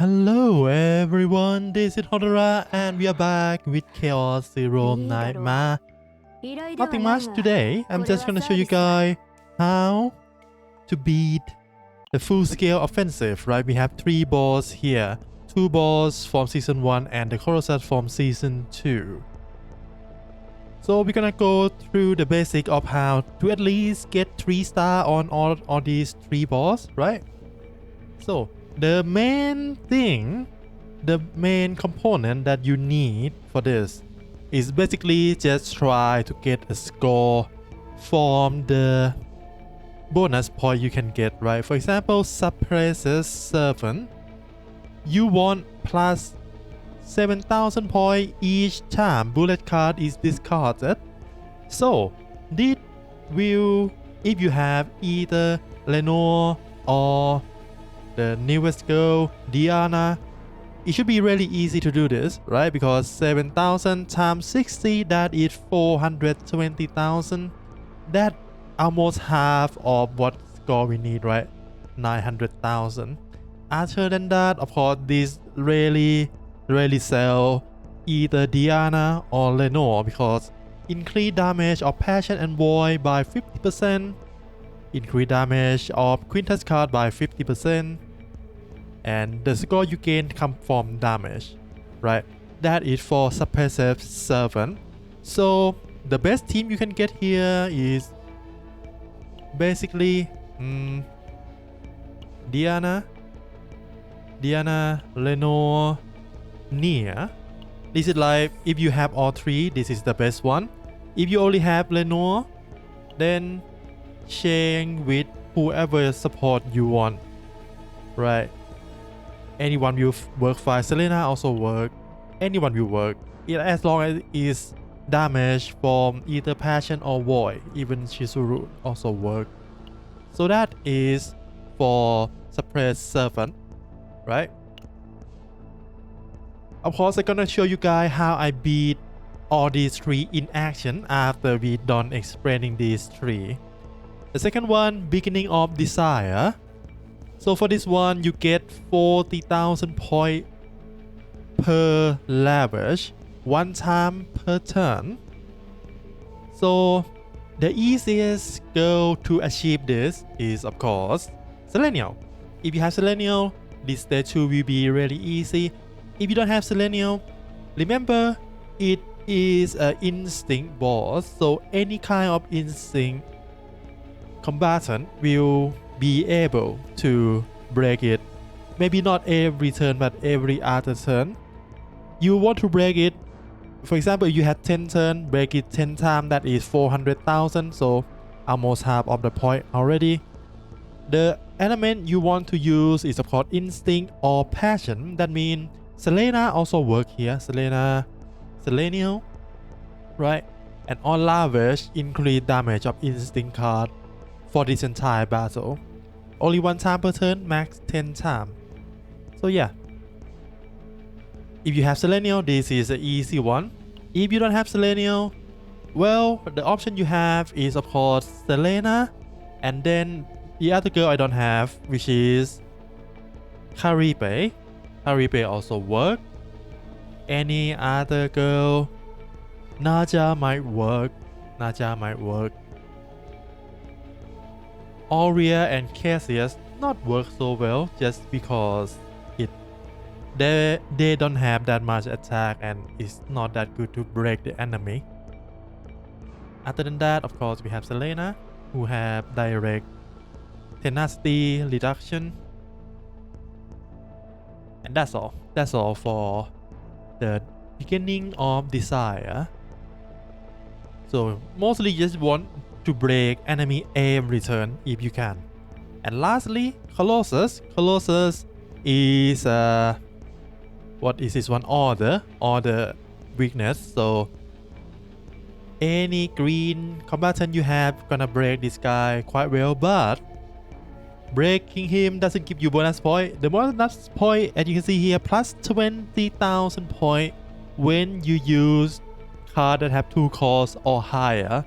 Hello everyone, this is Hodora and we are back with Chaos Zero Nightmare. Nothing much today, I'm just gonna show you guys how to beat the full scale offensive, right? We have 3 boss here, 2 boss from season 1 and the Colossus from season 2. So we're gonna go through the basic of how to at least get 3 star on all these 3 boss, right? So the main thing, the main component that you need for this is basically just try to get a score from the bonus point you can get, right? For example, suppresses 7. You want plus 7,000 points each time bullet card is discarded. So this will, if you have either Lenore or the newest girl, Diana, it should be really easy to do this, right? Because 7,000 times 60, that is 420,000. That almost half of what score we need, right? 900,000. Other than that, of course, this really sell either Diana or Lenore because increase damage of Passion and Void by 50%. Increase damage of Quintus card by 50%, and the score you gain come from damage, right? That is for suppressive 7. So the best team you can get here is basically Diana, Lenore, Nia. This is like if you have all 3, this is the best one. If you only have Lenore, then sharing with whoever support you want, right? Anyone will work fine. Selena also work. Anyone will work, as long as it's damage from either Passion or Void. Even Chizuru also work. So that is for suppress 7, right? Of course, I'm gonna show you guys how I beat all these 3 in action after we done explaining these 3. The second one, beginning of desire. So for this one, you get 40,000 points per lavish, 1 time per turn. So the easiest goal to achieve this is, of course, Selenial. If you have Selenial, this stage 2 will be really easy. If you don't have Selenial, remember it is an instinct boss, so any kind of instinct combatant will be able to break it. Maybe not every turn, but every other turn. You want to break it. For example, you had 10 turns, break it 10 times, that is 400,000, so almost half of the point already. The element you want to use is of course instinct or passion. That means Selena also work here. Selenial, right? And on lavish, increase damage of instinct card for this entire battle. Only 1 time per turn, max 10 times. So yeah, if you have Selenial, this is an easy one. If you don't have Selenial, well, the option you have is of course Selena, and then the other girl I don't have, which is Caribe. Caribe also work. Any other girl, Naja might work. Aurea and Cassius not work so well just because they don't have that much attack and it's not that good to break the enemy. Other than that, of course, we have Selena, who have direct tenacity reduction, and that's all for the beginning of desire. So mostly you just want to break enemy every turn if you can. And lastly, Colossus is what is this one? Order weakness. So any green combatant you have gonna break this guy quite well, but breaking him doesn't give you bonus point. The bonus point, as you can see here, plus 20,000 points when you use cards that have 2 cores or higher.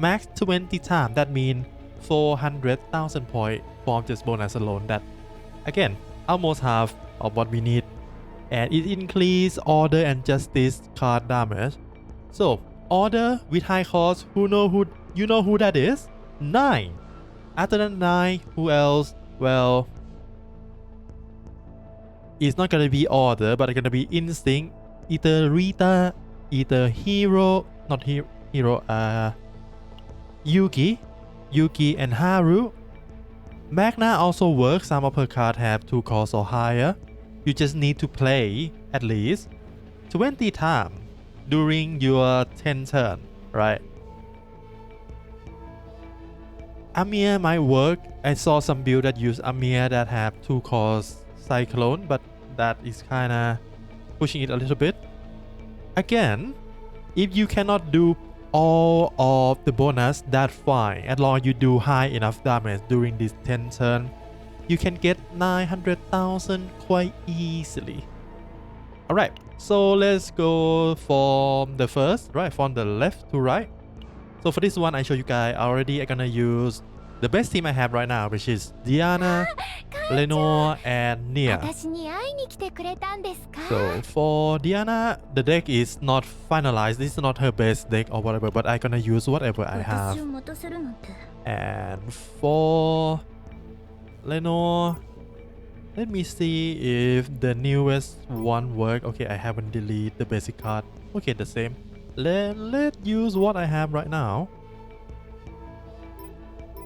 Max 20 times, that means 400,000 points from just bonus alone. That again, almost half of what we need, and it increase order and justice card damage. So order with high cost, you know who that is? 9. After that 9, who else? Well, it's not gonna be order, but it's gonna be instinct, either Rita, either hero, not hero, Yuki and Haru. Magna also works. Some of her cards have 2 costs or higher. You just need to play at least 20 times during your 10 turn, right? Amir might work. I saw some build that use Amir that have 2 costs Cyclone, but that is kinda pushing it a little bit. Again, if you cannot do all of the bonus, that's fine. As long as you do high enough damage during this 10 turn, you can get 900,000 quite easily. Alright, so let's go from the first, right, from the left to right. So for this one, I show you guys already. I'm gonna use the best team I have right now, which is Diana, Lenore, and Nia. So for Diana, the deck is not finalized. This is not her best deck or whatever, but I'm gonna use whatever I have. And for Lenore, let me see if the newest one work. Okay, I haven't deleted the basic card. Okay, the same. Let's use what I have right now.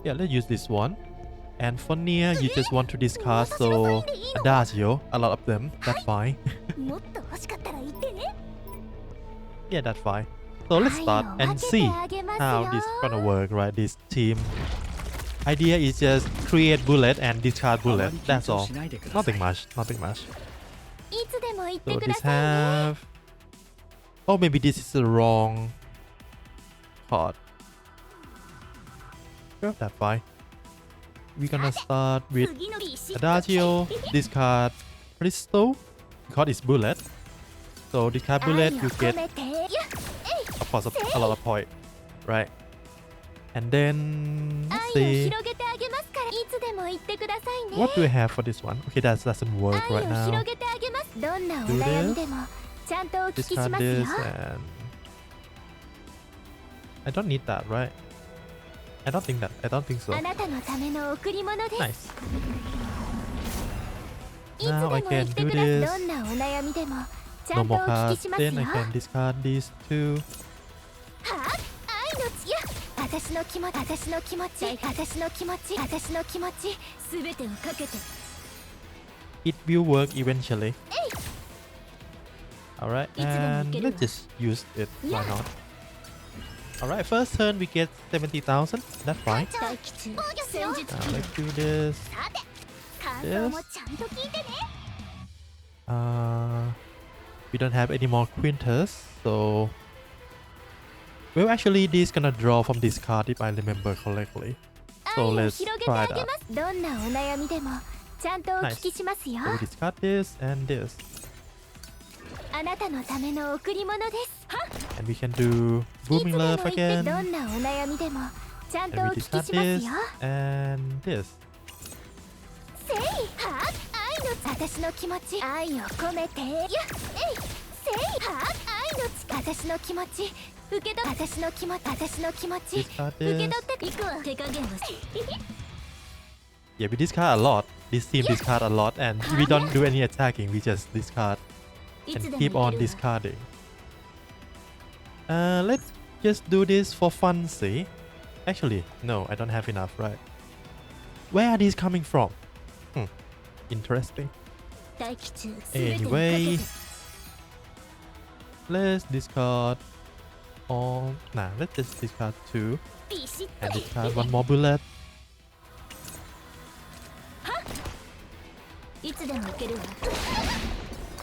Yeah, let's use this one. And for Nia, you just want to discard, so Adagio, a lot of them, that's fine. Yeah, that's fine. So let's start and see how this gonna work, right? This team idea is just create bullet and discard bullet, that's all. Nothing much, nothing much. So this have... Oh, maybe this is the wrong card. Sure, that's fine. We're gonna start with Adagio, discard Crystal, because it's bullet. So discard bullet, you get, of course, a lot of point, right? And then, let's see. What do we have for this one? Okay, that doesn't work right now. Do this, discard this, and... I don't need that, right? I don't think so. Nice. Now I can do this. No more cards. Then I can discard these 2. It will work eventually. Alright, and let's just use it. Why not? Alright, first turn we get 70,000. That's fine. Let's do this. We don't have any more Quintus, so... Well, actually, this gonna draw from this card if I remember correctly. So let's try that. Nice. So we discard this and this. And we can do Booming Love again. And we discard this and this. Discard this. Yeah, we discard a lot. This team discard a lot, and we don't do any attacking. We just discard and keep on discarding. Let's just do this for fun, see? Actually, no, I don't have enough, right? Where are these coming from? Interesting. Anyway, let's discard all... Nah, let's just discard 2 and discard 1 more bullet.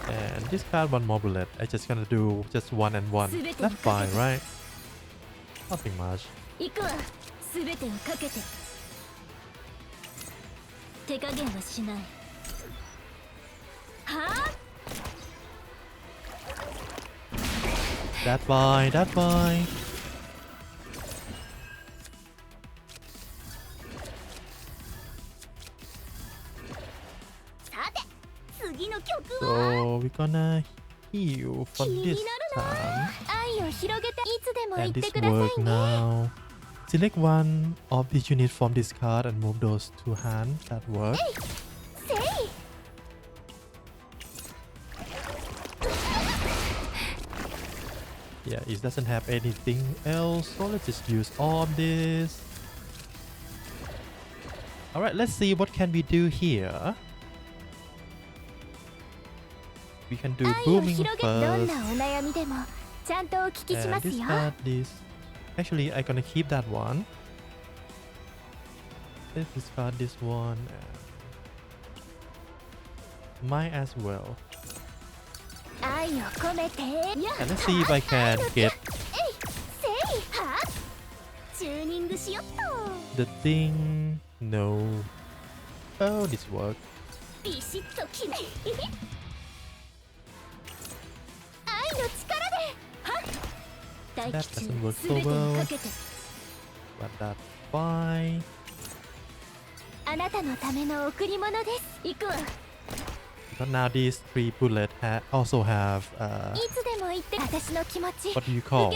And discard 1 more bullet. I'm just gonna do just 1 and 1. That's fine, right? Nothing much. That's fine, that's fine. So we're gonna heal for this time. And this work now. Select one of the units from this card and move those to hand. That works. Yeah, it doesn't have anything else, so let's just use all this. Alright, let's see what can we do here. We can do booming first. And discard this. Actually, I'm gonna keep that one. Let's discard this one. Might as well. And let's see if I can get the thing. No. Oh, this worked. That doesn't work so well. But that's fine. But now these 3 bullets also have what do you call?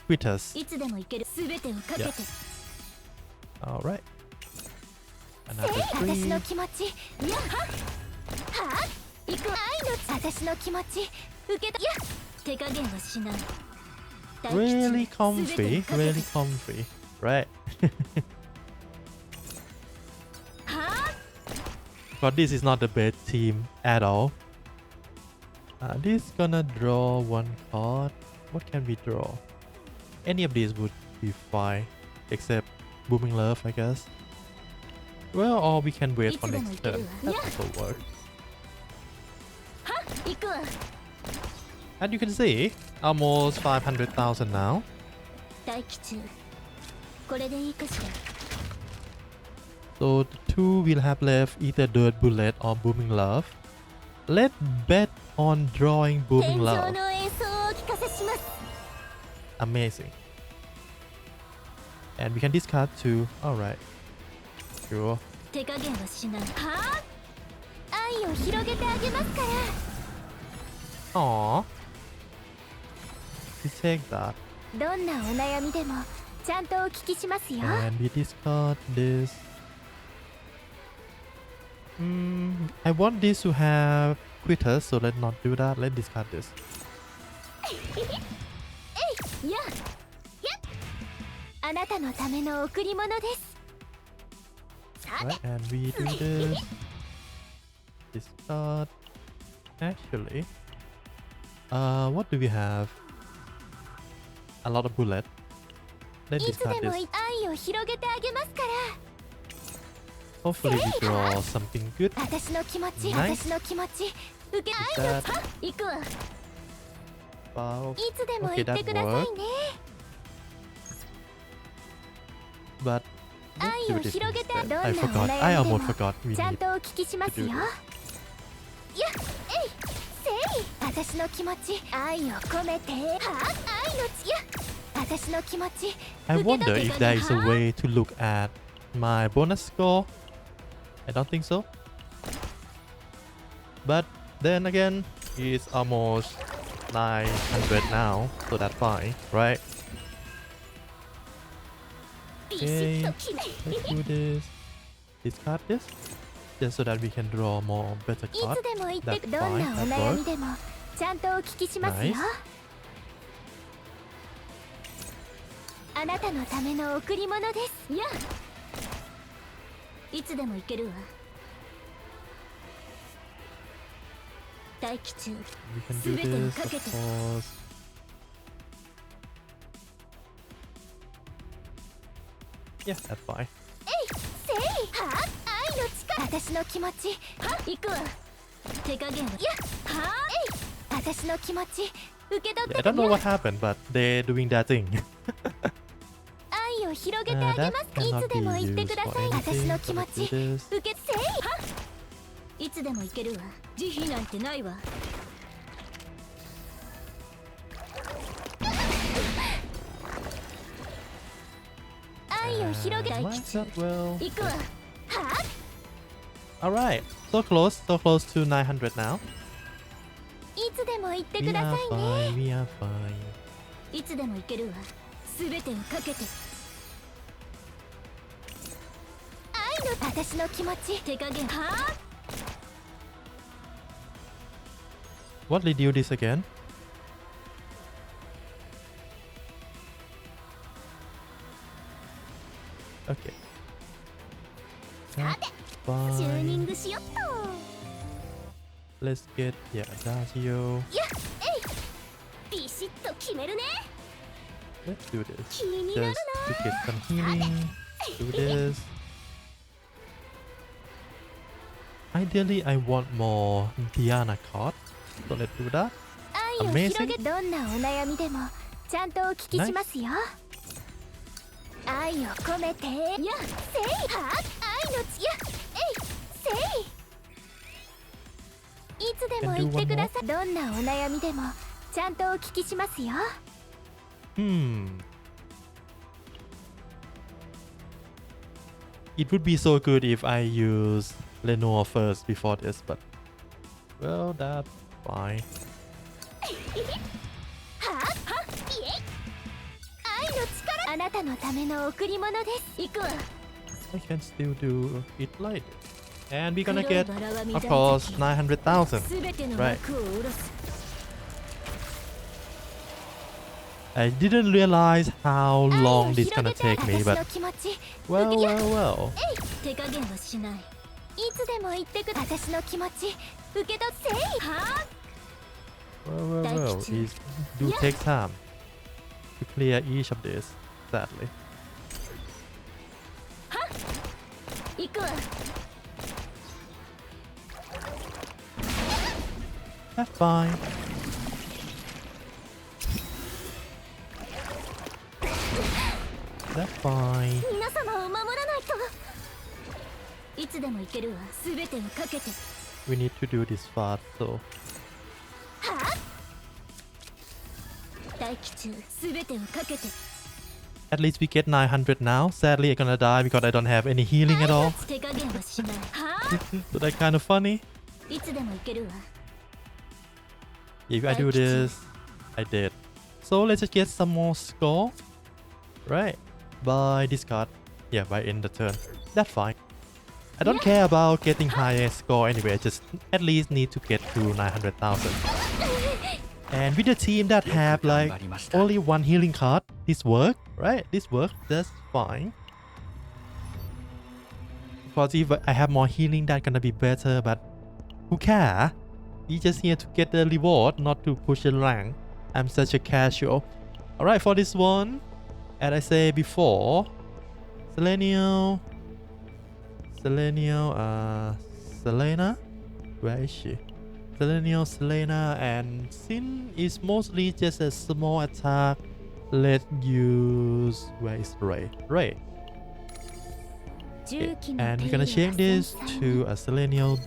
Quitters. Yeah. Alright. Another 3. Really comfy, really comfy, right? But this is not the best team at all. This gonna draw 1 card. What can we draw? Any of these would be fine, except Booming Love, I guess. Well, or we can wait for next turn. That also works. And you can see, almost 500,000 now. So the 2 we'll have left either Dirt Bullet or Booming Love. Let's bet on drawing Booming Love. Amazing. And we can discard 2. Alright. Sure. Aww. We take that. And we discard this. I want this to have quitters, so let's not do that. Let's discard this. Right, and we do this. Discard. Actually, what do we have? A lot of bullet. Let's discard this. Hopefully we draw something good. Nice. That. Wow. Okay, that worked. But let's do this instead. I forgot. I almost forgot we need to do this. I wonder if there is a way to look at my bonus score. I don't think so. But then again, it's almost 900 now, so that's fine, right? Okay, let's do this. Discard this, just so that we can draw more better cards. That's fine, that works. Nice. We can do this, of course. Yeah, that's fine. Yeah, I don't know what happened, but they're doing that thing. That cannot be used for anything, so let's do this. Might as well. Alright, so close to 900 now. いつでも言って We くだ are さいね fine, we are fine. いつでも行けるわすべてをかけて愛の私の気持ち手加減はあ What did you do this again? Okay. さて That's チューニン fine. グしよっと Let's get yeah, Adagio. やえいビシッと決めるね Let's do this. 気になる Just to get some healing. Do this. Ideally, I want more Diana card. So let's do that. 愛を広げどんなお悩みでもちゃんとお聞きしますよ愛を込めてやせいは愛のちやえいせいいつでも言ってくださいどんなお悩みでもちゃんとお聞きしますよ It would be so good if I use Lenore first before this, but well, that's fine. ははイエイ愛の力あなたのための贈り物です行くわ I can still do it like this. And we're gonna get, of course, 900,000. すべての Right. 幕を下ろす I didn't realize how 愛を long this 広 gonna げて take me, 私 but の気持ち well. 手加減はしないいつでも言ってく私の気持ち受け取っては Well. It do take time to clear each of this, sadly. 行くわ That's fine. That's fine. 皆様を守らないといつでも行けるわすべてをかけて We need to do this fast, so は待機中すべてをかけて at least we get 900 now. Sadly, I'm gonna die because I don't have any healing at all. 手加減はしないは So that's kind of funny. いつでも行けるわ If I do this, I did. So let's just get some more score. Right. By this card. Yeah, by end the turn. That's fine. I don't care about getting higher score anyway. I just at least need to get to 900,000. And with a team that have like only one healing card, this work, right? This works just fine. Because if I have more healing, that's gonna be better, but who care? We just here to get the reward, not to push the rank. I'm such a casual. Alright, for this one, as I said before, Selena, where is she? Selena, and Sin is mostly just a small attack. Let's use, where is Ray? Okay, and we're gonna change this to a Selenial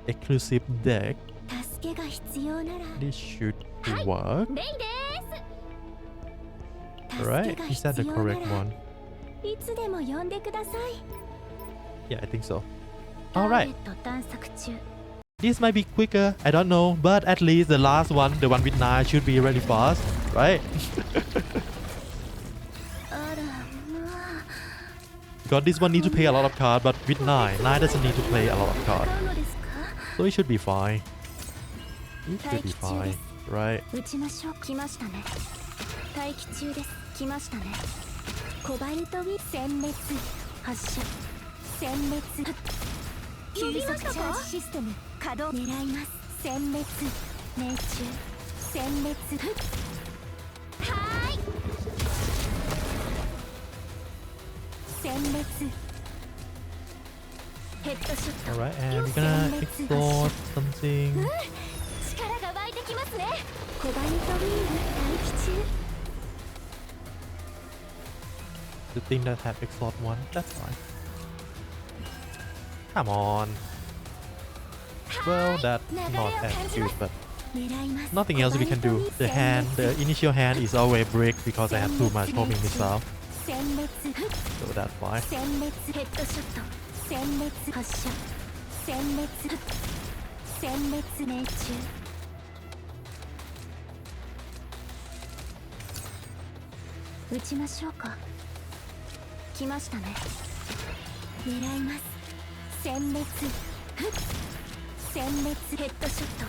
exclusive deck. 助けが必要なら This should work. レイです Right? Is that the 助けが必要な correct ら one? いつでも呼んでください Yeah, I think so. ターゲ Alright. ット探索中 This might be quicker, I don't know, but at least the last one, the one with 9, should be really fast, right? あらまあ Because this one needs to play a lot of cards, but with 9 doesn't need to play a lot of 使 cards. うのですか So it should be fine. It should be fine, right? 撃ちましょう来ましたね待機中です来ましたねコバルトウィ殲滅発射殲滅急速チャージシステム稼働狙います殲滅命中殲滅はーい殲滅ヘッドショット Alright, and we're gonna explore something. 力が湧いてきますねコバルトウィング待機中 The thing that have exhaust 1, that's fine. Come on. Well, that's not as good, but 狙います nothing else we can do. The initial hand is always break because I have too much homing missile. 殲滅 So that's why. 殲滅ヘッドショット殲滅発射殲殲滅殲滅命中撃ちましょうか来ましたね狙います殲滅殲滅ヘッドショット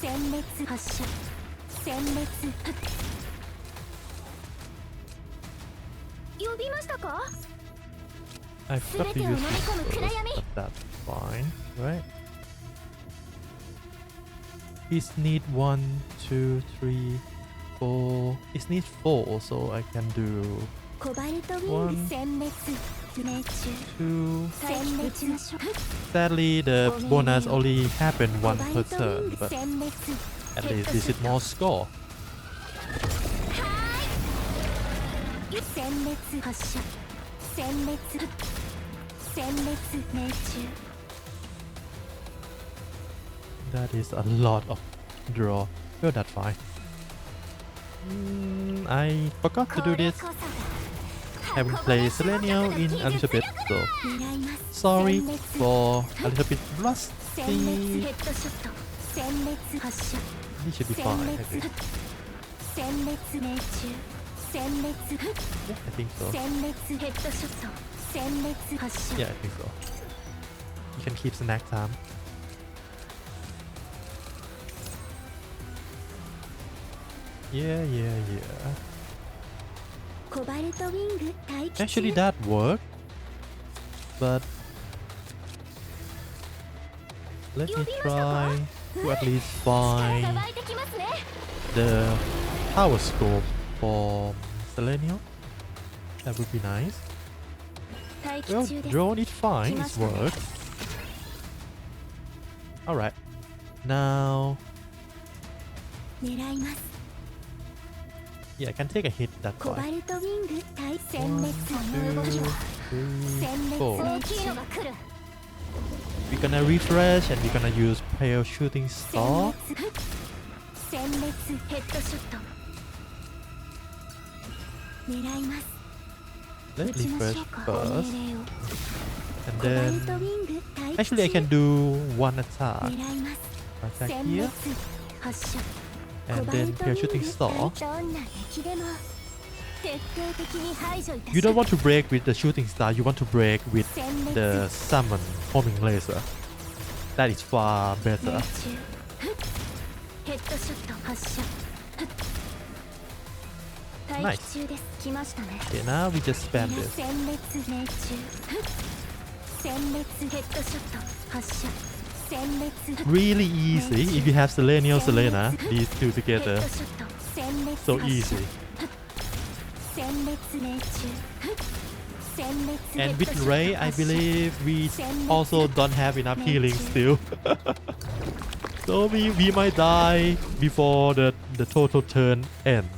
殲滅発射殲滅呼びましたか I forgot to use this first, but that's fine, right? It need 1, 2, 3, 4. It needs 4, so I can do コバルトウィング殲滅命中 2. 殲滅ましょう Sadly, the bonus only happened one per turn, but 殲滅 at least this is more score. 殲滅発射殲滅殲滅命中 That is a lot of draw. Well, that's fine. I forgot to do this. Haven't played Selenium in a little bit, so 狙います sorry for a little bit 殲滅 rusty. ヘッドショット殲滅発射 This should be 殲 fine, I 滅 think. 殲滅命中殲滅 Yeah, I think so. 殲滅ヘッドショット殲滅発射 Yeah, I think so. You can keep snack time. Yeah. コバルトウィング待機 Actually, 中 that worked. But let me try to at least 力 find が湧いてきますね the power scope for Selenium. That would be nice. 待機 Well, 中です drone is fine. It works. Alright. Now, 狙います yeah, I can take a hit that コバ way. ルトウィング対殲 1, 滅 2, 3, 殲滅 4. 大きいのが来る We're gonna refresh and we're gonna use pale shooting 殲 star. 滅殲滅ヘッドショット狙います Let's 撃ちま refresh しょうか first. 命令を And コバルトウ then ィング待機 actually I 中 can do one attack. 狙います Attack 殲 here 滅発射 and then pale shooting star. どんな敵でも徹底的に排除いたし You don't want to break with the shooting star, you want to break with 殲滅 the summon homing laser. That is far 命 better. 中ヘッドショット発射 Nice. 待機中です来ましたね Okay, now we just spam 殲 this. 滅命中殲滅ヘッドショット発射殲滅 Really easy if you have Selenia, Selena, these two ヘッ together. ドショット殲滅 So 発射 easy. 殲滅命中殲滅ヘッ And ド with ショット Ray, I 発射 believe we also don't have enough healing still. So we might die before the total turn ends.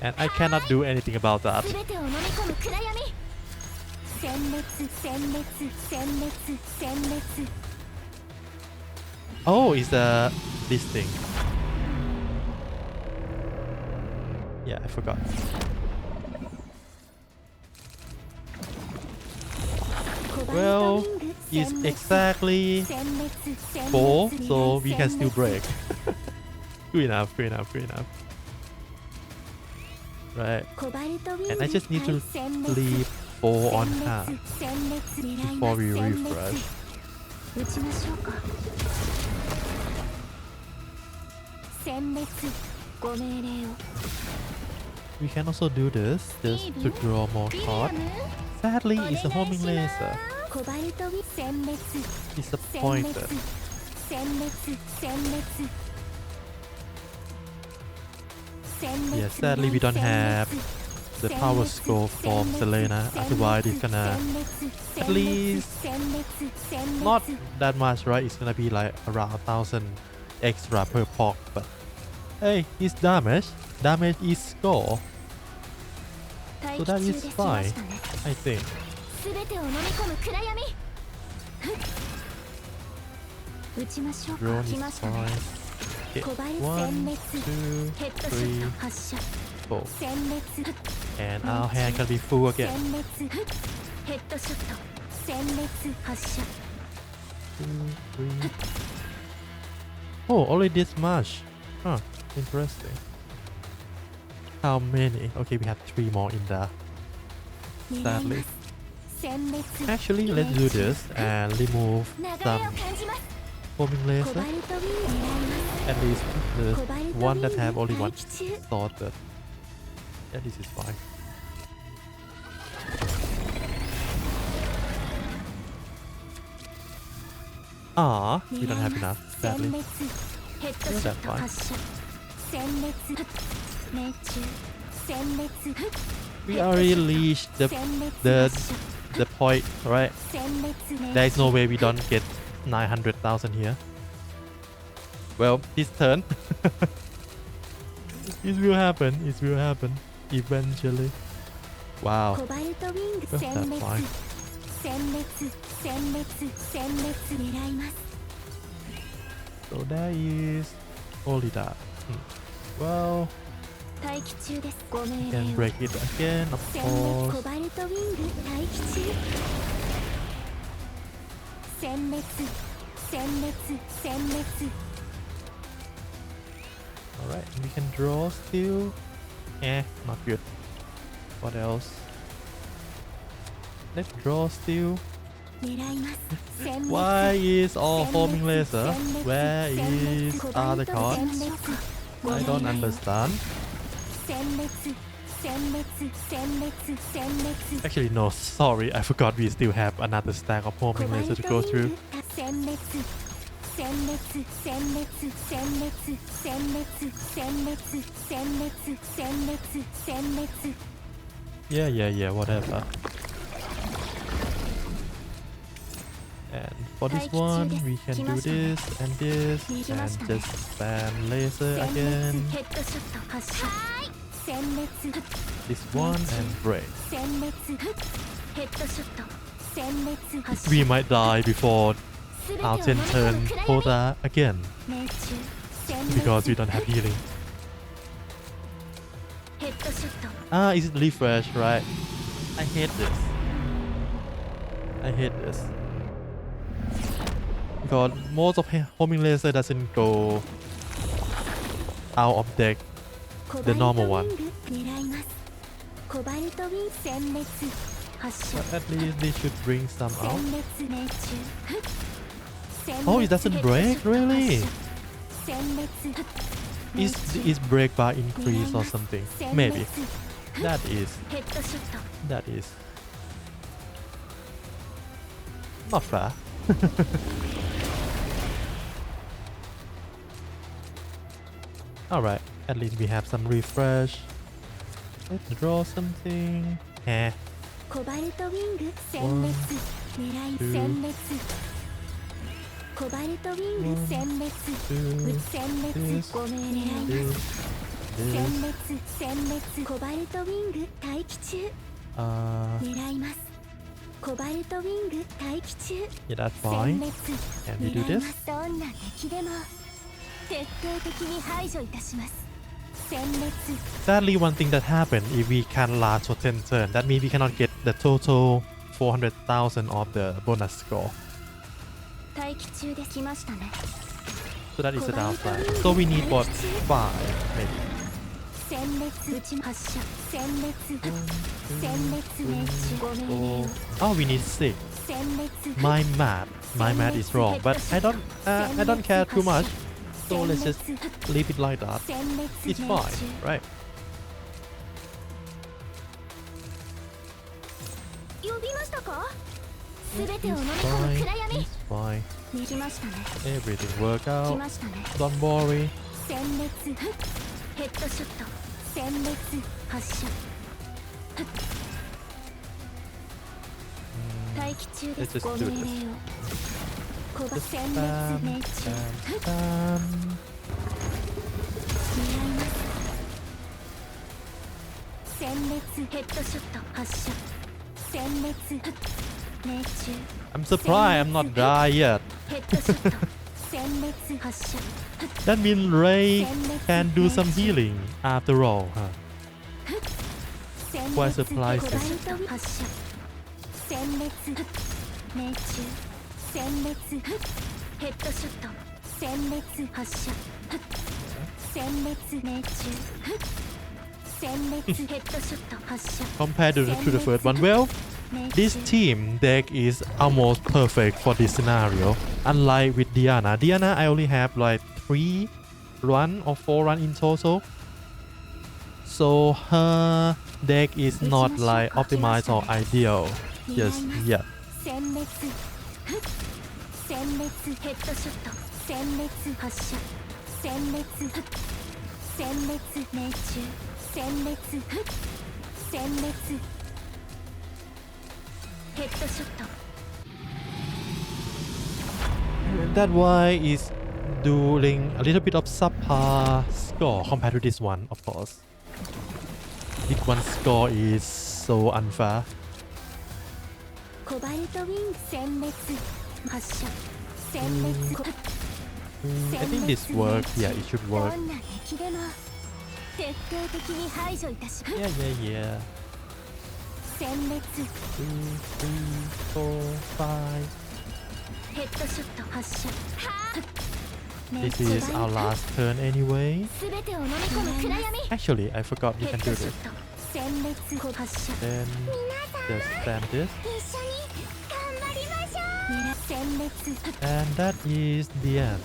And I cannot do anything about that. 全てを飲み込む暗闇殲滅殲滅殲滅殲滅 Oh, it's this thing. Yeah, I forgot. Well, it's exactly 殲滅殲滅 4, so we can still break. Good enough, good enough, good enough. Right, コバルトウィング and I just need to 対殲滅 leave 4 on 殲 hand 滅殲滅狙い before ます we 殲滅 refresh. 撃ちましょうか殲滅ご命令を We can also do this just to draw more リリア cards. ム Sadly, お願い it's a し homing ます laser. コバルトウィン殲滅殲滅 Disappointed. 殲滅殲滅 Yeah, sadly we don't have the power scope for Selena. Otherwise, it's gonna at least not that much, right? It's gonna be like around 1,000 extra per pop. But hey, it's damage. Damage is score, so that is fine, I think. すべてを飲み込む暗闇撃ちましょうか Drone 来 is ましたね fine. Okay, コバル殲 1, 滅 2, ヘッドショッ 3, ト発射 4, 殲滅 and our hand can be full 殲 again. 滅ヘッドショット殲滅発射 2, 3. Oh, only this much. Huh, interesting. How many? Okay, we have 3 more in there. Sadly. Actually, let's do this and remove some homing laser. At least the one that have only one sorted. Yeah, this is fine. Ah, we don't have enough, sadly. Yeah, that's fine. We already reached the point, right? There is no way we don't get 900,000 here. Well, this turn. It will happen. It will happen eventually. Wow. Well, that's fine. So there is only that. Well, we can break it again, of course. Alright, we can draw still. Not good. What else? Let's draw still. Why is all homing laser? Where is other cards? I don't understand. Actually, no, sorry, I forgot we still have another stack of homing laser to go through. Yeah, whatever. And for this one, we can do this and this and just spam laser again. This one and break. We might die before our 10 turn quota again because we don't have healing. Ah, is it refresh, right? I hate this. I hate this. Because most of homing laser doesn't go out of deck, the normal one. But at least they should bring some out. Oh, it doesn't break? Really? Is break bar increase or something? Maybe. That is not fair. Alright, at least we have some refresh. Let's draw something. 1, 2, yeah, that's fine. Can we do this? Sadly, one thing that happened if we can last for 10 turns, that means we cannot get the total 400,000 of the bonus score. So that is the downside. So we need what? 5 maybe. 1, 2, 3, 4. Oh, we need 6. My math is wrong, but I don't care too much. So let's just leave it like that. It's fine, right? It's fine. Everything work out. Don't worry. Let's just do this. Just spam. I'm surprised I'm not die yet. That means Ray can do some healing after all, huh? Quite surprising. 殲滅ヘッドショット殲滅発射殲滅命中殲滅ヘッドショット発射 Compared to the first one, well, this team deck is almost perfect for this scenario. Unlike with Diana, I only have like 3 run or 4 run in total. So her deck is not like optimized or ideal. Just yeah. 殲滅殲滅ヘッドショット殲滅発射殲滅殲滅命中殲滅殲滅ヘッドショット That why is doing a little bit of subpar score compared to this one, of course. This one score is so unfair. コバルトウィング殲滅発射殲滅 I think this works. Yeah, it should work. どんな敵でも徹底的に排除いたし Yeah, yeah. 殲滅 2, 3, 4, 5. ヘッドショット発射 This is our last turn anyway. すべてを飲み込む暗闇 Actually, I forgot you ヘ can ッ do ドショ this. ット殲滅発射 Then just spam this. 一緒に頑張りましょう殲滅 And that is the end.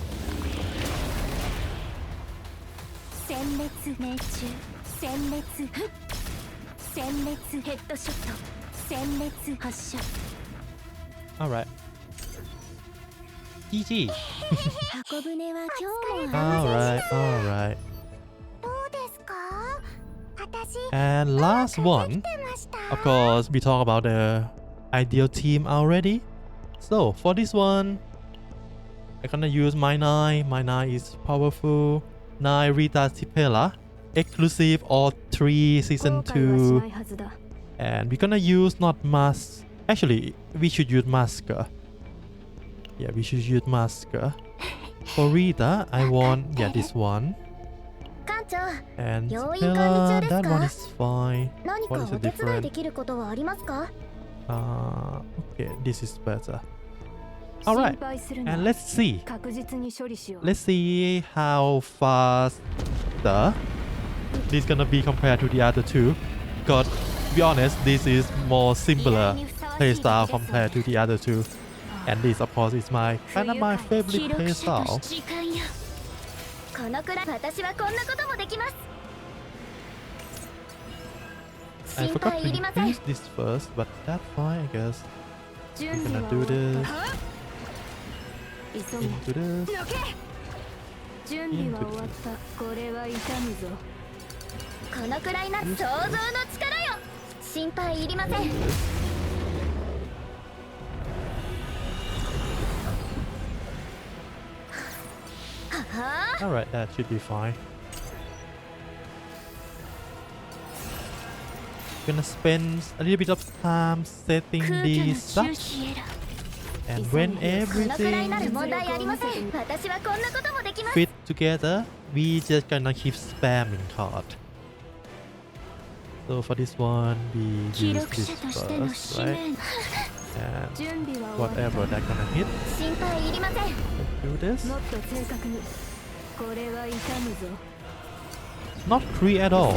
殲滅命中殲滅殲滅ヘッドショット殲滅発射 Alright. GG. 箱舟は今日も Alright. どうですか私 And last one. Of course, we talk about the ideal team already. So for this one, I'm gonna use my 9. My 9 is powerful. 9 Rita Tipella. Exclusive all 3 season 2. And we're gonna use not Mask. Actually, we should use Masker. Yeah, we should use Masker. For Rita, I want this one. 艦長 And 要員管理中 Tipella, ですか that one is fine. 何か What is お the 手伝い difference? できることはありますか Okay, this is better. Alright, and let's see. 確実に処理しよう Let's see how fast this gonna be compared to the other two. Because to be honest, this is more simpler playstyle compared to the other two. And this, of course, is my kind of my favorite playstyle. このくらい私はこんなこともできます I 心 forgot 配 to いりません use this first, but that's fine, I guess. 準 We're 備 gonna は do 終わっ this た急げ into this. 準備は終わったこれは痛むぞこのくらいな想像の力よ心配いりません Alright, that should be fine. Gonna spend a little bit of time setting 空虚な these 周 up. 知エラ And when このくらいなる everything 問題ありません私はこんなこともできます fit together, we just gonna keep spamming card. So for this one, we 記 use 録 this 者としての first, 使 right? 命 And 準備は終わった whatever that gonna hit, 心配いりません let's do this. もっと正確にこれは痛むぞ Not free at all.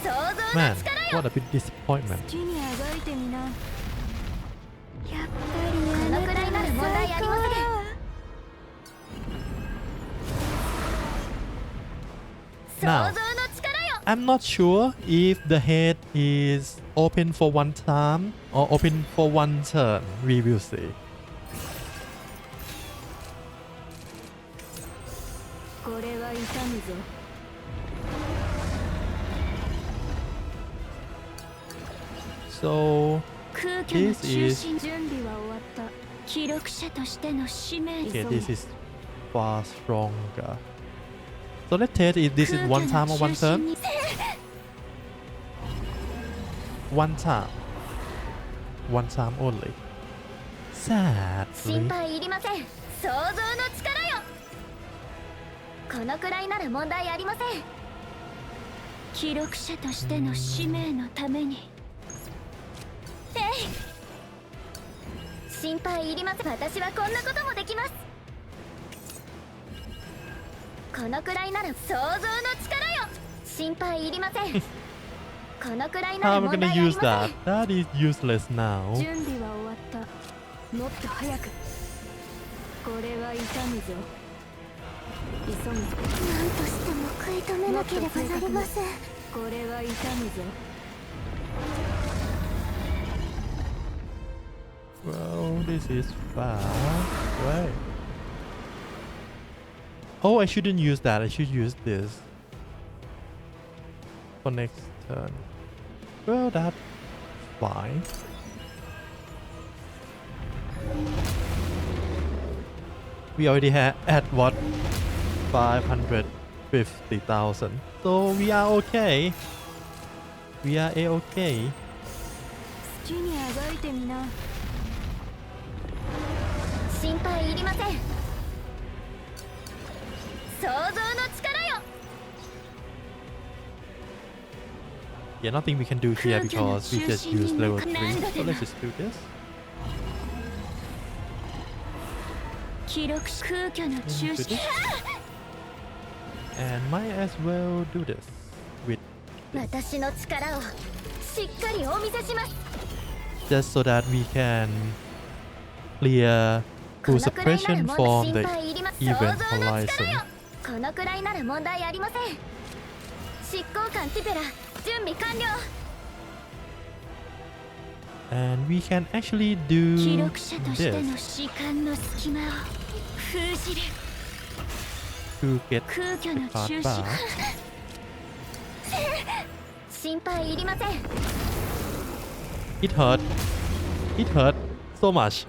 想像の Man, 力よ what a bit disappointment. 地にあがいてみなやっぱりこのくらいなる問題ありません Now, 想像の力よ I'm not sure if the head is open for one time or open for one turn. We will see. これは痛むぞ So 空虚の This 中 is- 心準備は終わった記録者としての使命 okay, this is far stronger. So let's test if this is one time or one turn. One time. One time only. 心 Sadly. 配いりません想像の力よこのくらいなら問題ありません記録者としての使命のためにえい心配いりません。私はこんなこともできます。このくらいなら想像の力よ。心配いりません。このくらいな How ら am I 問 gonna 題ありま use せん。 that? That is useless now. 準備は終わった。もっと早く。これは痛むぞ。急ぐ。何としても食い止めなければなりません。これは痛むぞ。 Well, this is fast. Right. Oh, I shouldn't use that. I should use this for next turn. Well, that's fine. We already had at what 550,000. So we are okay. We are a-okay. 好きにあがいてみな。心配いりません。想像の力よ。 Yeah, nothing we can do here because we just used level 3. So let's just do this. 記録し空虚の中心。 And might as well do this with 私の力をしっかりお見せします。 just so that we can clear full suppression from the event horizon. このくらいなら問題ありません。執行官ティペラ準備完了。 And we can actually do 記録者としての this 時間の隙間を封じる。 to get 空虚 the の card 中心。 back. 心配いりません。 It hurt. It hurt so much.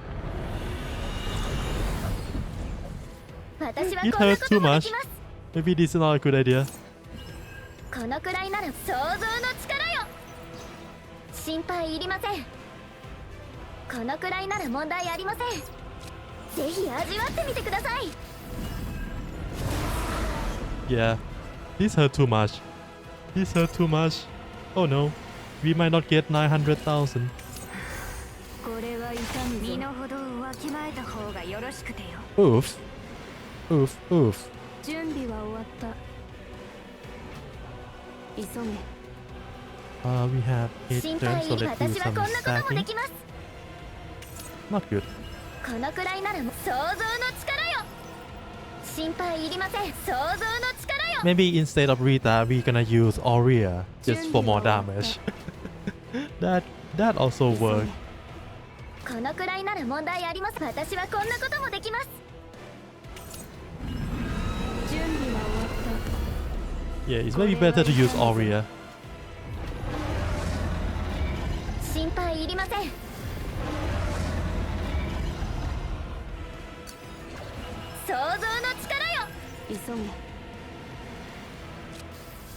私は It こんな hurts こ too ともで much. きます。 Maybe this is not a good idea. このくらいなら想像の力よ。心配いりません。このくらいなら問題ありません。ぜひ味わってみてください。 Yeah. This hurt too much. This hurt too much. Oh no. We might not get 900,000. これは痛むぞ。身の程をわきまえた方がよろしくてよ。 Oof. Oof. Oof. 準備は終わった。急げ。 We have 8心 turns, 配 so いり let's 私 do は some こんなことも stacking. できます。 Not good. このくらいなら想像の力よ。心配いりません。想像の力よ。 Maybe instead of Rita, we're gonna use Aurea just for more damage. that also works. このくらいなら問題あります。私はこんなこともできます。準備は終わっ Yeah, it's maybe better to use Aurea. た。心配いりません。想像の力よ。急げ。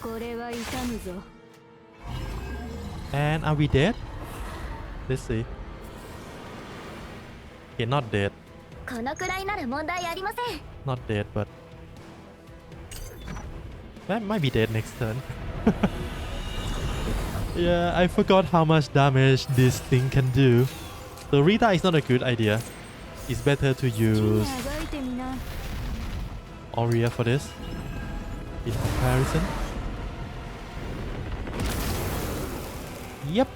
これは痛むぞ。 And are we dead? Let's see. Okay, not dead. このくらいなら問題ありません。 Not dead, but that might be dead next turn. Yeah, I forgot how much damage this thing can do. So Rita is not a good idea. It's better to 木に use あがいてみな。 Aurea for this. In comparison. Yep.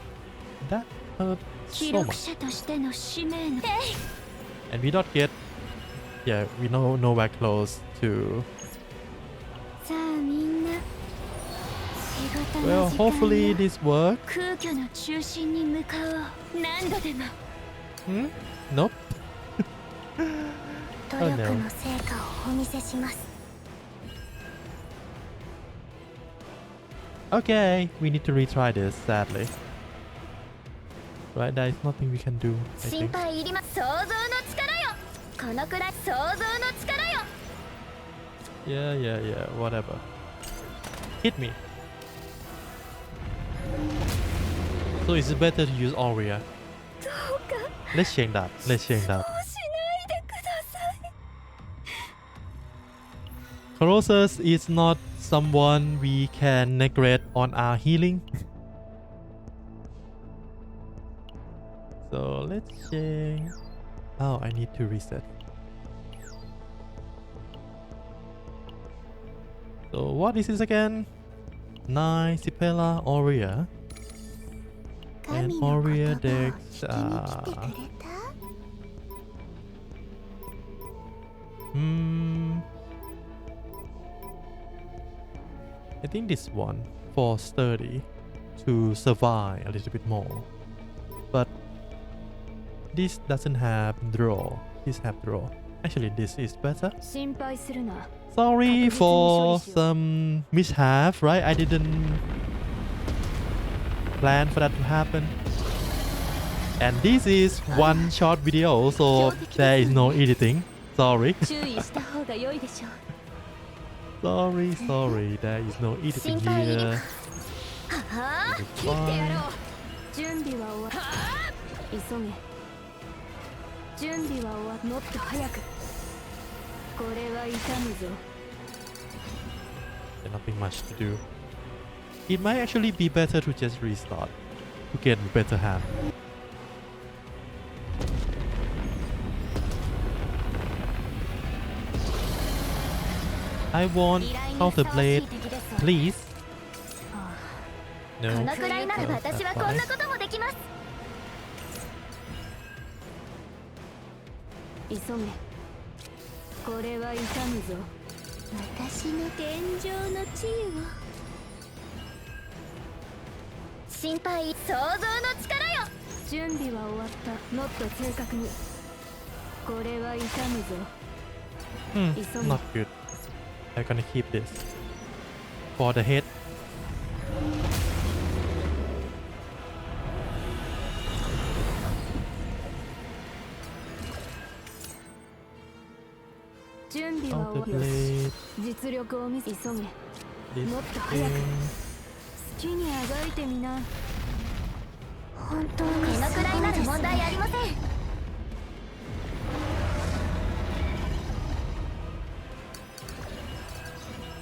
That hurt 記 so 録 much. 者としての使命の。 And we don't get... Yeah, we know nowhere close to... さあみんな。仕事 Well, の時間 hopefully よ。 this works. 空虚の中心に向かおう。何度でも。 Hmm? Nope. 努力の成果をお見せします。 Okay, we need to retry this, sadly. Right, there is nothing we can do, I 心 think. 配いります。想像の力よ。このくらい想像の力よ。 Yeah, whatever. Hit me. So it's better to use Aurea. どうか Let's change that. Let's change そう that. しないでください。 Colossus is not someone we can neglect on our healing. So let's change. Oh, I need to reset. So what is this again? 9 Sipela Aurea. And Aurea Dex. I think this one for sturdy to survive a little bit more. But this doesn't have draw. This have draw. Actually, this is better. Sorry for some mishap, right? I didn't plan for that to happen. And this is one short video, so there is no editing. Sorry. Sorry, there is no editing here. It's fine. これは痛むぞ There's nothing much to do. It might actually be better to just restart to get better hand. I want counterblade, please. No. このくらいなら私はこんなこともできます。急げ。これは痛むぞ。私の天井の地位を。心配、想像の力よ。準備は終わった。もっと正確に。これは痛むぞ。Not good. I'm gonna keep this for the head. Counterblade. 実力を見せ急げ。もっ This と早く。 thing. 好きにあがいてみな。本当にこのくらいなら問題ありません。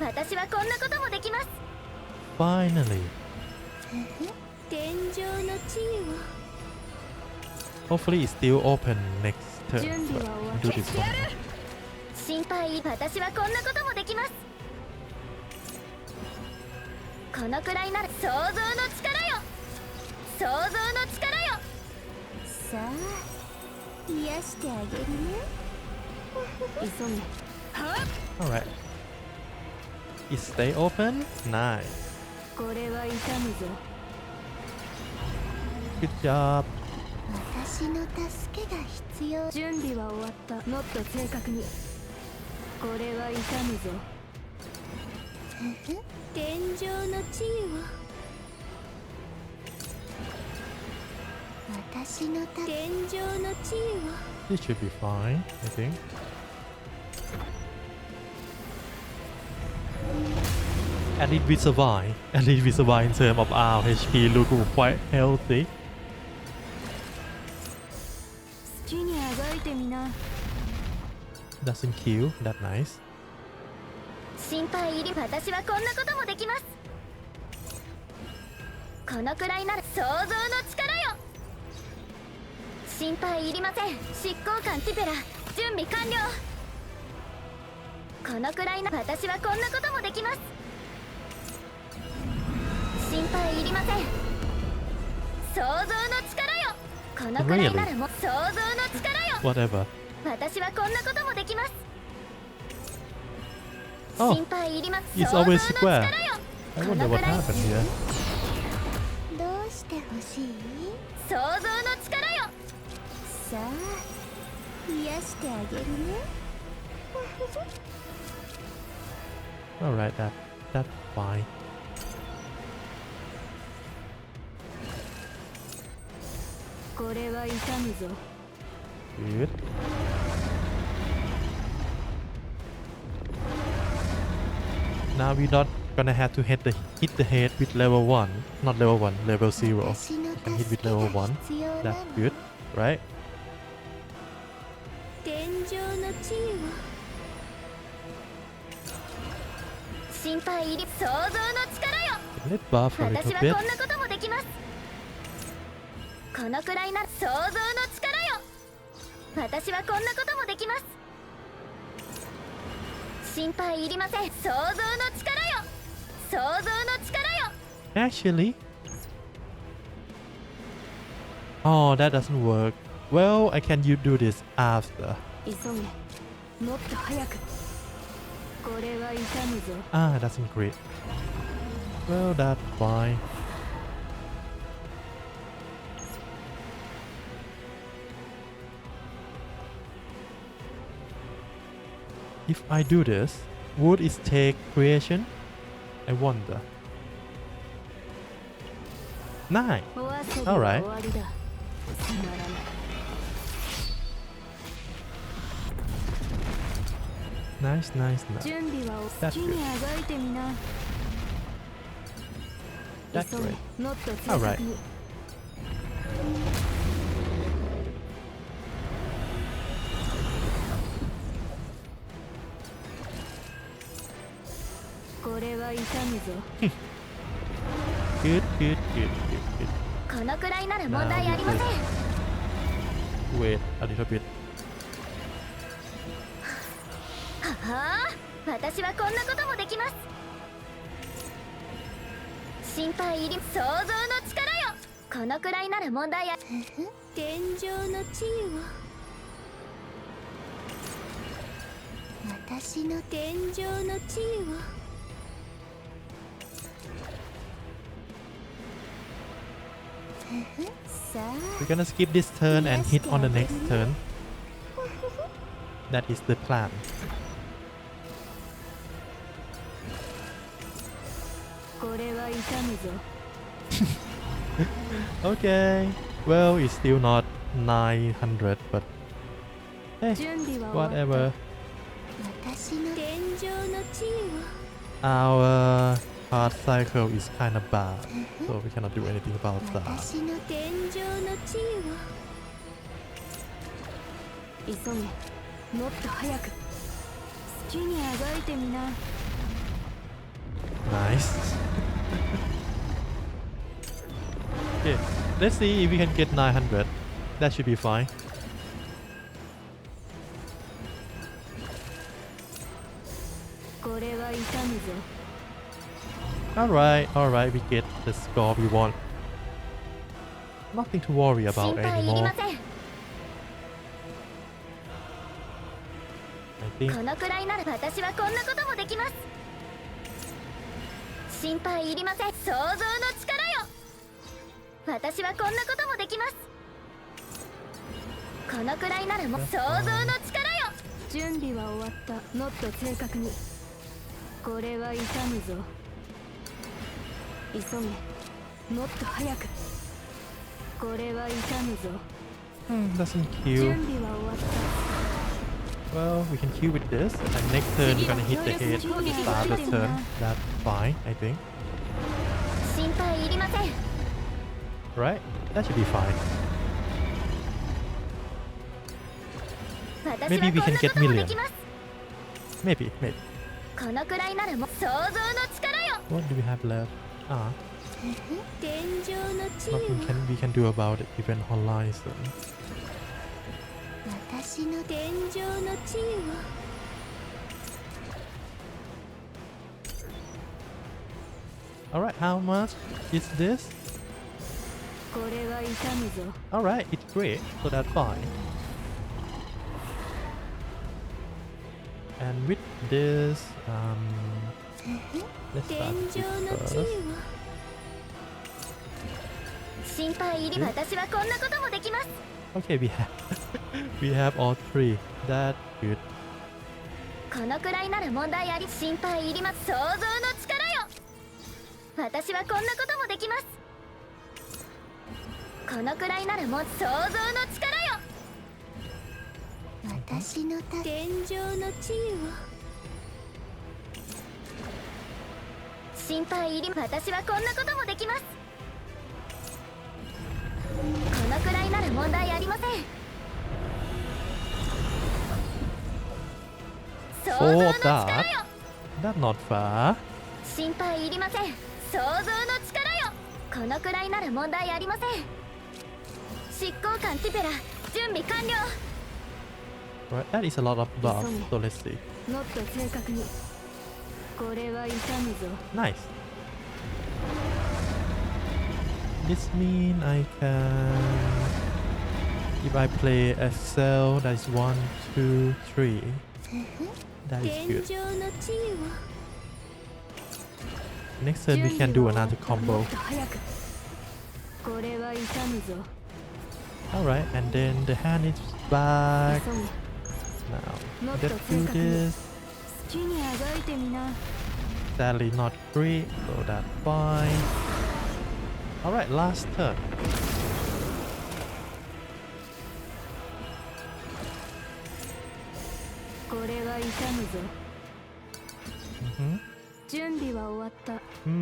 私はこんなこともできます。 Finally. 天井の地位を。 Hopefully it's still open next turn. 準備 But は終わ I'll っ do た。 this one. 心配、私はこんなこともできます。このくらいなら想像の力よ。想像の力よ。さあ、癒してあげるね。急げ。Alright. It stay open? Nice. これは痛むぞ。 Good job. 私の助けが必要。準備は終わった。もっと正確に。これは痛むぞ。天井の地位を。私の天井の地位を。 This should be fine, I think. At least we survive. At least we survive in terms of our HP. Look quite healthy. 好きにあがいてみな。 Doesn't kill. That nice. 心配入り。私はこんなこともできます。このくらいなら想像の力よ。心配いりません。執行官ティペラ、準備完了。このくらいなら私はこんなこともできます。心配いりません。想像の力よ。このくらいならもう想像の力よ。 Whatever. 私はこんなこともできます。 Oh, 心配いります。 it's 想像の always 力 square. よ。 I wonder what happened here. どうしてほしい？想像の力よ。さあ、癒してあげるね。Alright, that's fine. これは痛むぞ。 Good. Now we're not gonna have to hit the head with level 1. Not level 1, level 0. You can hit with level 1. That's good, right? 天井の地位を。心配入り。想像の力よ。 Let's buff a 私 little は bit. こんなこともできます。このくらいな想像の力よ。私はこんなこともできます。心配いりません。想像の力よ、想像の力よ。 Actually, oh, that doesn't work. Well, I can you do this after. 急げ、もっと早く。これは痛むぞ。Ah, that's great. Well, that's fine. If I do this, would it take creation? I wonder. 9. お遊び All は right. 終わりだ。つまらない。 Nice, nice, nice. 準備は好 That's きにあがいてみな。 That's 急 great. げ、もっと正 All right. 確に。これは痛むぞ。 Good, good, good, good, good. このくらいなら問題ありません。 Wait a little bit. はあ、私はこんなこともできます。心配いり、想像の力よ。このくらいなら問題あ。天井の地位を、私の天井の地位を。さあ、 We're gonna skip this turn and hit on the next turn. That is the plan. これは痛むぞ。 Okay. Well, it's still not 900, but hey, 準備は終わった。 whatever. 私の天井の地位を。 Our card cycle is kind of bad, so we cannot do anything about that. 私の天井の地位を。急げ、もっと早く。好きにあがいてみな。 Nice. Okay, let's see if we can get 900. That should be fine. これは痛むぞ。 Alright, alright, we get the score we want. Nothing to worry 心 about 配いり anymore. ません。 I think このくらいなら私はこんなこともできます。心配いりません。想像の力よ。私はこんなこともできます。このくらいならもう想像の力よ。準備は終わった。もっと正確に。これは痛むぞ。急げ、もっと早く。これは痛むぞ。 doesn't 準 kill. 備は終わった。 Well, we can kill with this, and next turn we're gonna hit the head. Start the turn. That's fine, I think. 心配いりません。 Right? That should be fine. 私は Maybe we こん can な get こともで million. きます。 Maybe, maybe. このくらいならもう想像の力よ。 What do we have left? Ah, 天井の地位を。 nothing we can do about it even horizon. 私の天井の地位を。 Alright, how much is this? これは痛むぞ。 Alright, it's great, so that's fine. And with this, let's 天 start 井 with this の地位 first. を。心配いり、私はこんなこともできます。 Okay, we have we have all three. That's good. このくらいなら問題あり。心配いります。想像の力よ。私はこんなこともできます。このくらいならもう想像の力よ。私の天井の地位を。心配いり、私はこんなこともできます。このくらいなら問題ありません。想像の Four of 力 that. よ。 That's not far. 心配いりません。想像の力よ。このくらいなら問題ありません。執行官ティペラ、準備完了。Right, that is a lot of buff. So let's see. もっと正確にこれは痛むぞ Nice. This mean I can, if I play Excel, that is 1, 2, 3. That is 天 good. 井の地位を Next turn we can do another も combo. っと早くこれは痛むぞ Alright, and then the hand is back. 急げ Now もっと let's 正 do 確に this. 好きにあがいてみな Sadly not crit, so that's fine. Alright, last turn. これは痛むぞ Mm-hmm. 準備は終わった 急げ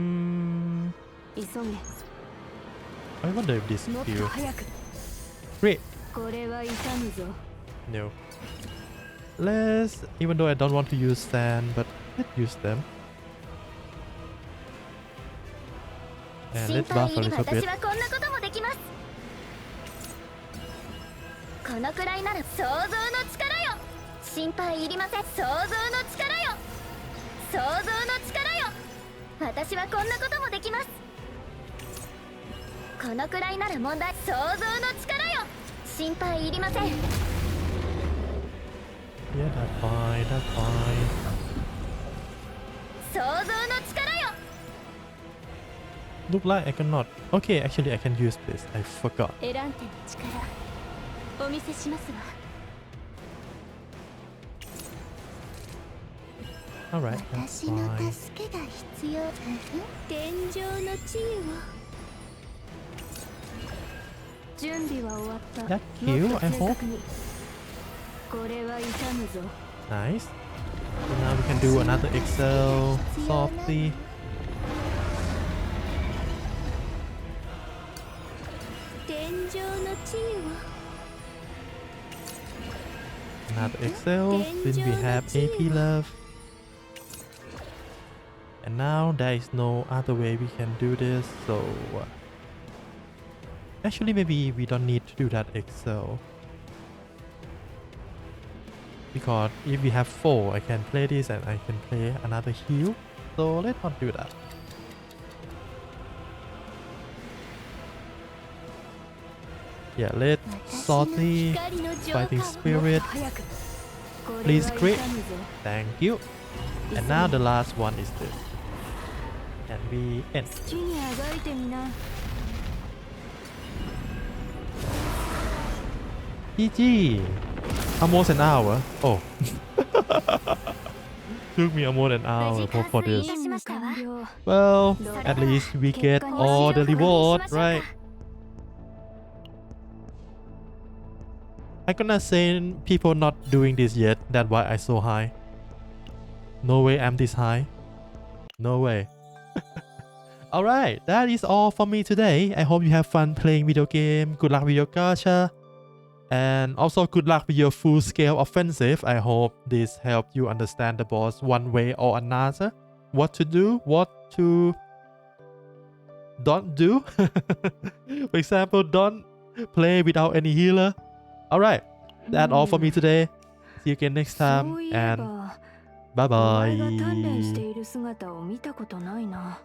I wonder if this もっと skill. 早く Crit. これは痛むぞ No. Let's, even though I don't want to use sand, but let's use them. And 心 let's 配 buff 入 a り little 私 bit. はこんなこともできますこのくらいなら想像の力よ心配いりません想像の力よ想像の力よ私はこんなこともできますこのくらいなら問題想像の力よ心配いりません Yeah, that's fine, that's fine. 想像の力よ Look like I cannot. Okay, actually I can use this. I forgot. エランテの力お見せしますわ Alright, that's 私の fine. 助けが必要天井の地位を準備は終わった That kill, I hope. これは痛むぞ Nice. So now we can do another Excel softly. 天井の地位を Another Excel since we have AP left. And now there is no other way we can do this, so actually maybe we don't need to do that Excel. Because if we have 4, I can play this and I can play another heal. So let's not do that. Yeah, let's softly fighting spirit. Please crit. Thank you. And now the last one is this. And we end. 好きにあがいてみな GG. Almost an hour. Oh. Took me almost an hour for this. しましたわ Well, at least we get all the reward, right? I cannot say people not doing this yet. That's why I so high. No way I'm this high. No way. Alright, that is all for me today. I hope you have fun playing video game. Good luck with your gacha. And also good luck with your full scale offensive. I hope this helped you understand the boss one way or another. What to do, what to don't do. For example, don't play without any healer. Alright, that's all for me today. See you again next time and bye お前が鍛錬して bye. いる姿を見たことないな